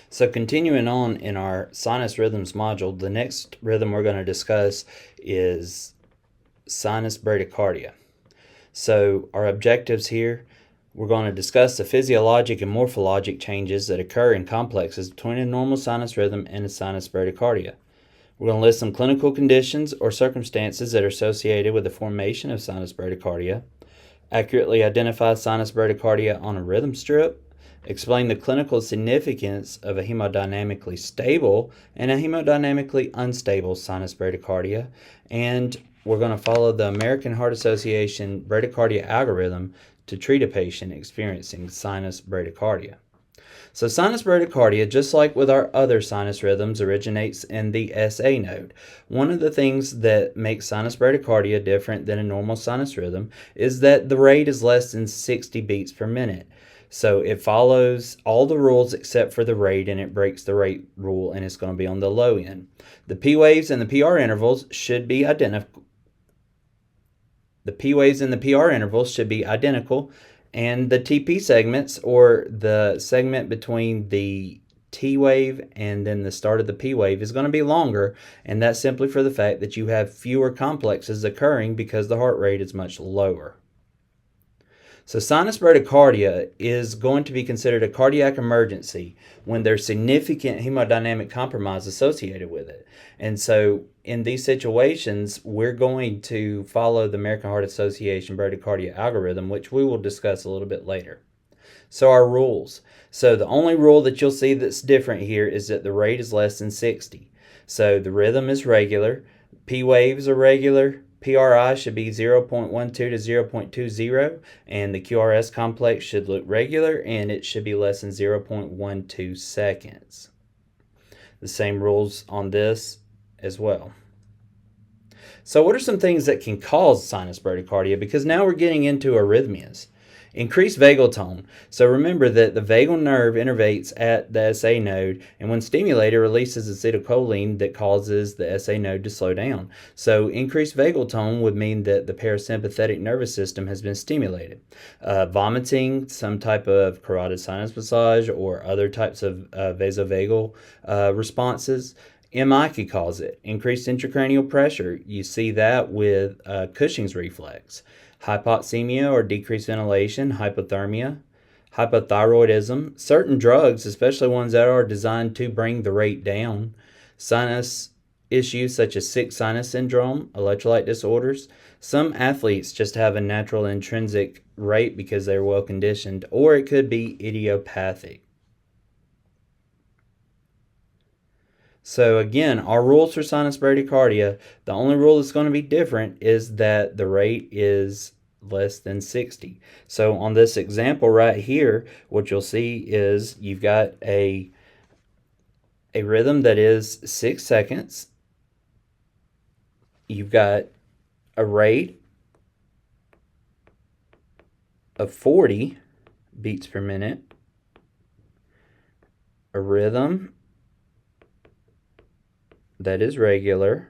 So continuing on in our sinus rhythms module, the next rhythm we're going to discuss is sinus bradycardia. So our objectives here, we're going to discuss the physiologic and morphologic changes that occur in complexes between a normal sinus rhythm and a sinus bradycardia. We're going to list some clinical conditions or circumstances that are associated with the formation of sinus bradycardia, accurately identify sinus bradycardia on a rhythm strip, explain the clinical significance of a hemodynamically stable and a hemodynamically unstable sinus bradycardia, and we're going to follow the American Heart Association bradycardia algorithm to treat a patient experiencing sinus bradycardia. So sinus bradycardia, just like with our other sinus rhythms, originates in the SA node. One of the things that makes sinus bradycardia different than a normal sinus rhythm is that the rate is less than 60 beats per minute. So it follows all the rules except for the rate, and it breaks the rate rule, and it's going to be on the low end. The P waves and the PR intervals should be identical. And the TP segments, or the segment between the T wave and then the start of the P wave, is going to be longer, and that's simply for the fact that you have fewer complexes occurring because the heart rate is much lower. So sinus bradycardia is going to be considered a cardiac emergency when there's significant hemodynamic compromise associated with it. And so in these situations, we're going to follow the American Heart Association bradycardia algorithm, which we will discuss a little bit later. So our rules. So the only rule that you'll see that's different here is that the rate is less than 60. So the rhythm is regular, P waves are regular, PRI should be 0.12 to 0.20, and the QRS complex should look regular, and it should be less than 0.12 seconds. The same rules on this as well. So what are some things that can cause sinus bradycardia? Because now we're getting into arrhythmias. Increased vagal tone. So remember that the vagal nerve innervates at the SA node, and when stimulated, releases acetylcholine that causes the SA node to slow down. So increased vagal tone would mean that the parasympathetic nervous system has been stimulated. Vomiting, some type of carotid sinus massage, or other types of vasovagal responses. MI could cause it. Increased intracranial pressure. You see that with Cushing's reflex. Hypoxemia or decreased ventilation, hypothermia, hypothyroidism, certain drugs, especially ones that are designed to bring the rate down, sinus issues such as sick sinus syndrome, electrolyte disorders. Some athletes just have a natural intrinsic rate because they're well conditioned, or it could be idiopathic. So again, our rules for sinus bradycardia, the only rule that's going to be different is that the rate is less than 60. So on this example right here, what you'll see is you've got a rhythm that is 6 seconds. You've got a rate of 40 beats per minute, a rhythm that is regular,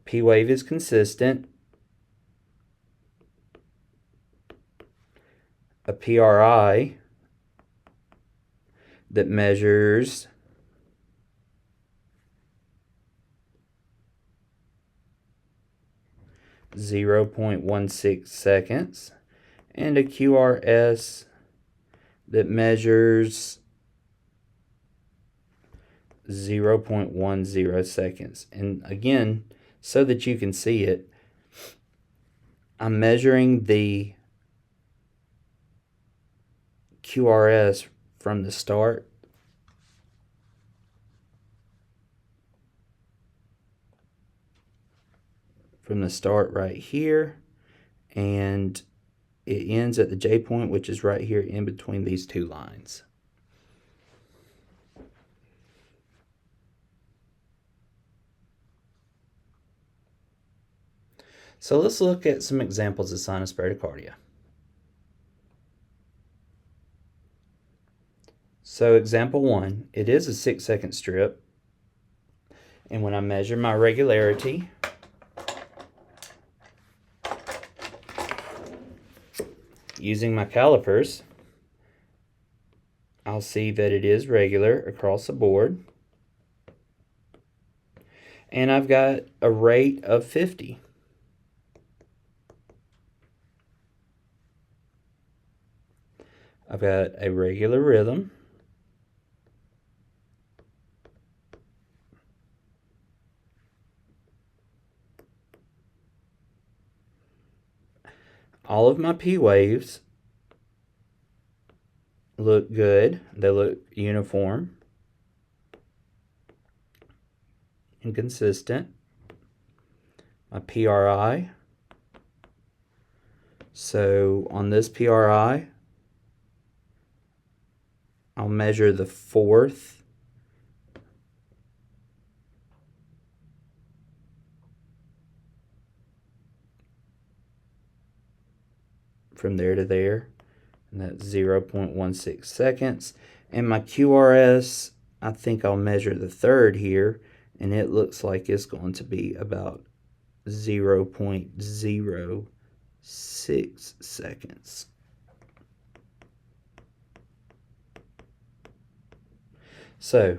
P wave is consistent, a PRI that measures .16 seconds, and a QRS that measures 0.10 seconds. And again, so that you can see it, I'm measuring the QRS from the start right here, and it ends at the J point, which is right here in between these two lines. So let's look at some examples of sinus bradycardia. So example 1, it is a 6-second strip, and when I measure my regularity, using my calipers, I'll see that it is regular across the board. And I've got a rate of 50. I've got a regular rhythm. All of my P waves look good. They look uniform and consistent. My PRI. So on this PRI, I'll measure the fourth from there to there, and that's 0.16 seconds. And my QRS, I think I'll measure the third here, and it looks like it's going to be about 0.06 seconds. So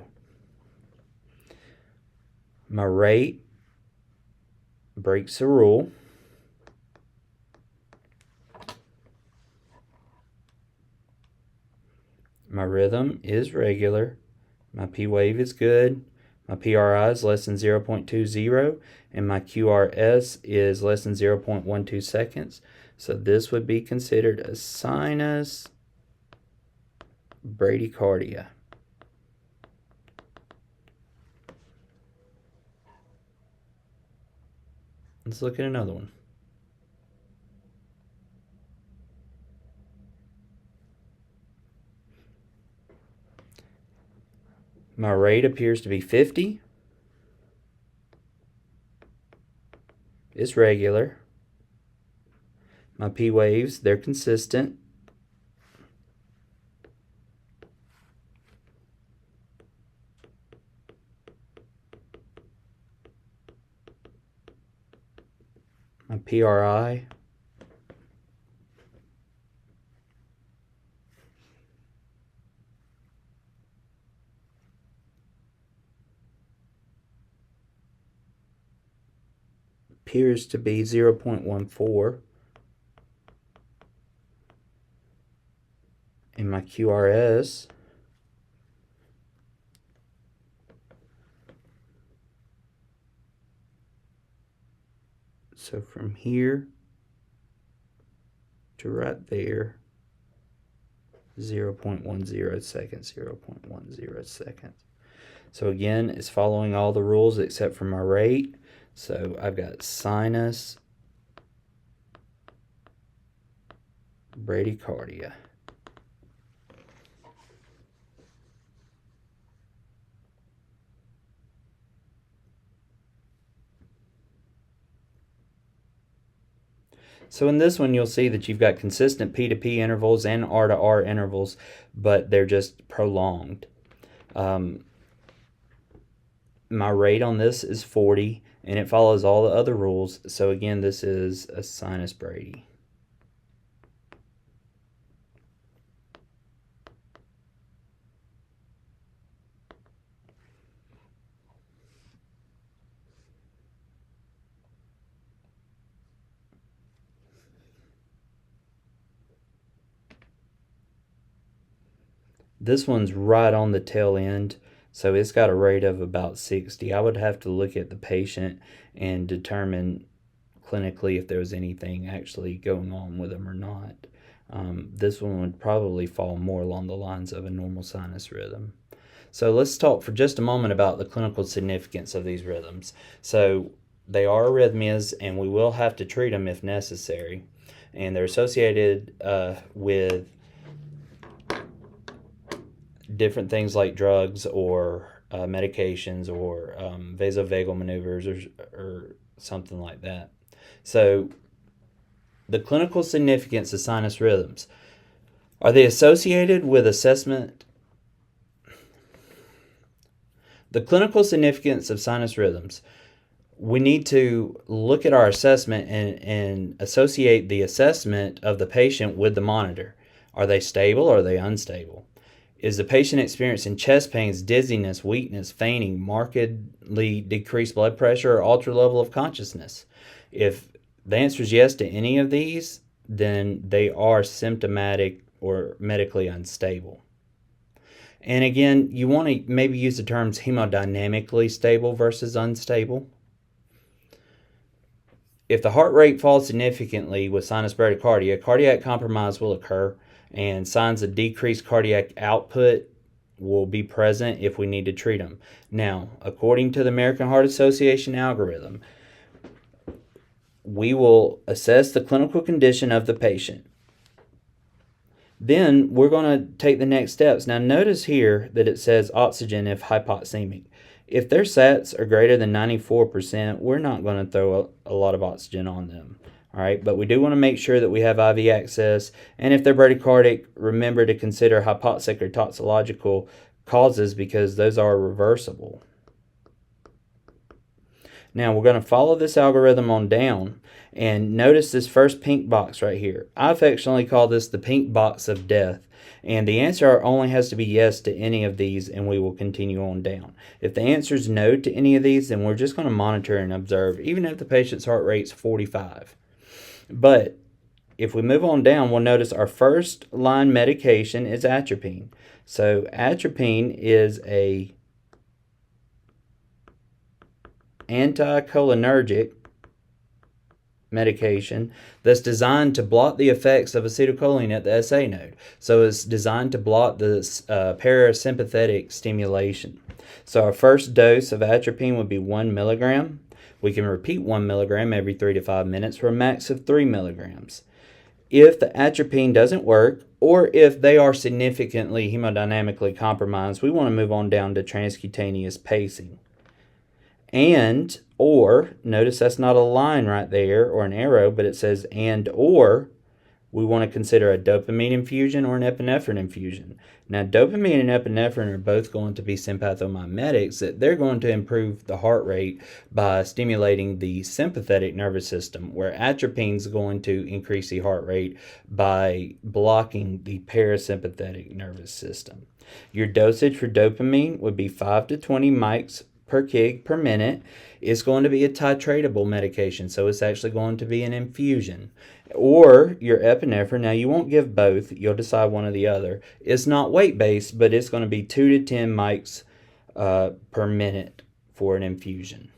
my rate breaks the rule. My rhythm is regular. My P wave is good. My PRI is less than 0.20, and my QRS is less than 0.12 seconds. So this would be considered a sinus bradycardia. Let's look at another one. My rate appears to be 50. It's regular. My P waves, they're consistent. My PRI, appears to be 0.14. And my QRS, so from here to right there, 0.10 seconds, 0.10 seconds. So again, it's following all the rules except for my rate. So I've got sinus bradycardia. So in this one, you'll see that you've got consistent P to P intervals and R to R intervals, but they're just prolonged. My rate on this is 40, and it follows all the other rules. So again, this is a sinus brady. This one's right on the tail end, so it's got a rate of about 60. I would have to look at the patient and determine clinically if there was anything actually going on with them or not. This one would probably fall more along the lines of a normal sinus rhythm. So let's talk for just a moment about the clinical significance of these rhythms. So they are arrhythmias, and we will have to treat them if necessary. And they're associated with different things like drugs or medications or vasovagal maneuvers or something like that. So the clinical significance of sinus rhythms. Are they associated with assessment? The clinical significance of sinus rhythms. We need to look at our assessment and associate the assessment of the patient with the monitor. Are they stable or are they unstable? Is the patient experiencing chest pains, dizziness, weakness, fainting, markedly decreased blood pressure, or altered level of consciousness? If the answer is yes to any of these, then they are symptomatic or medically unstable. And again, you want to maybe use the terms hemodynamically stable versus unstable. If the heart rate falls significantly with sinus bradycardia, cardiac compromise will occur, and signs of decreased cardiac output will be present if we need to treat them. Now, according to the American Heart Association algorithm, we will assess the clinical condition of the patient. Then we're going to take the next steps. Now notice here that it says oxygen if hypoxemic. If their SATs are greater than 94%, we're not going to throw a lot of oxygen on them. All right, but we do want to make sure that we have IV access. And if they're bradycardic, remember to consider hypoxic or toxicological causes because those are reversible. Now we're going to follow this algorithm on down, and notice this first pink box right here. I affectionately call this the pink box of death, and the answer only has to be yes to any of these, and we will continue on down. If the answer is no to any of these, then we're just going to monitor and observe, even if the patient's heart rate's 45. But if we move on down, we'll notice our first line medication is atropine. So atropine is a anticholinergic medication that's designed to block the effects of acetylcholine at the SA node. So it's designed to block the parasympathetic stimulation. So our first dose of atropine would be 1 milligram. We can repeat 1 milligram every 3 to 5 minutes for a max of 3 milligrams. If the atropine doesn't work, or if they are significantly hemodynamically compromised, we want to move on down to transcutaneous pacing. And, or, notice that's not a line right there or an arrow, but it says and, or, we want to consider a dopamine infusion or an epinephrine infusion. Now, dopamine and epinephrine are both going to be sympathomimetics that they're going to improve the heart rate by stimulating the sympathetic nervous system, where atropine is going to increase the heart rate by blocking the parasympathetic nervous system. Your dosage for dopamine would be 5 to 20 mics per kg per minute. Is going to be a titratable medication, so it's actually going to be an infusion. Or your epinephrine, now you won't give both, you'll decide one or the other. It's not weight-based, but it's going to be 2 to 10 mics per minute for an infusion.